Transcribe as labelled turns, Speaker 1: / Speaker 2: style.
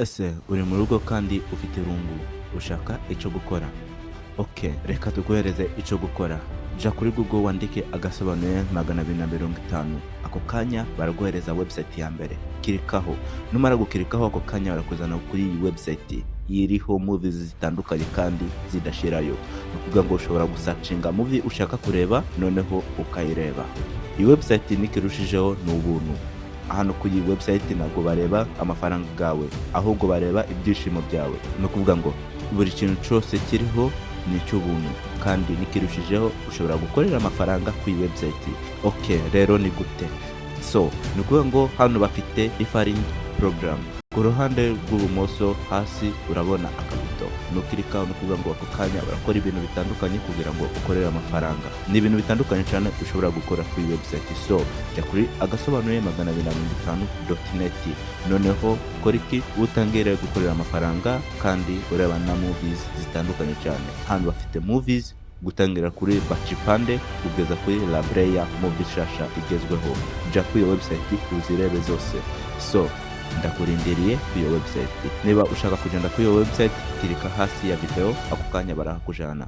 Speaker 1: Ese uri mu rugo kandi ufite irungu, ushaka icyo gukora? Reka tuguhereze icyo gukora. Jya kuri Google wandike agasobanuye 250. Ako kanya baraguhereza website ya mbere. Kirikaho. Numara gukirikaho ako kanya barakuzana kuri iyi website iriho movies zitandukanye kandi zidashirayo. Nukuvuga ngo ushobora gusacinga movie ushaka kureba noneho ukayireba. Iyi website nikirushijeho ni ubuntu. Hano kuri iyi website ntabwo bareba amafaranga gawe, ahubwo bareba ibyishimo byawe. No kuvuga ngo buri kintu cyose kiriho ni cy'ubuntu kandi nikirushijeho ushobora gukorera amafaranga ku iyi website. Rero ni gute? Ni ukuvuga ngo hano bafite different program. Ku ruhande rw'ubumoso hasi urabona akabuto, nukirikaho no kuvuga ngo ako kanya barakora ibintu bitandukanye kugira ngo ukorere amafaranga. Ni ibintu bitandukanye cyane ushobora gukora kuri website. Jya kuri agasobanuye 250.net. Noneho ukora iki? Utangire gukorera amafaranga kandi ureba na movies zitandukanye cyane. Hano bafite movies gutangira kuri Bachipande kugeza kuri La Brea movie shasha igezweho. Jya kuri iyo website uzirebe zose. Ndakurindiriye kuri iyo website. Niba ushaka kugenda kuri iyo website, kirika hasi ya video, ako kanya barahakujana.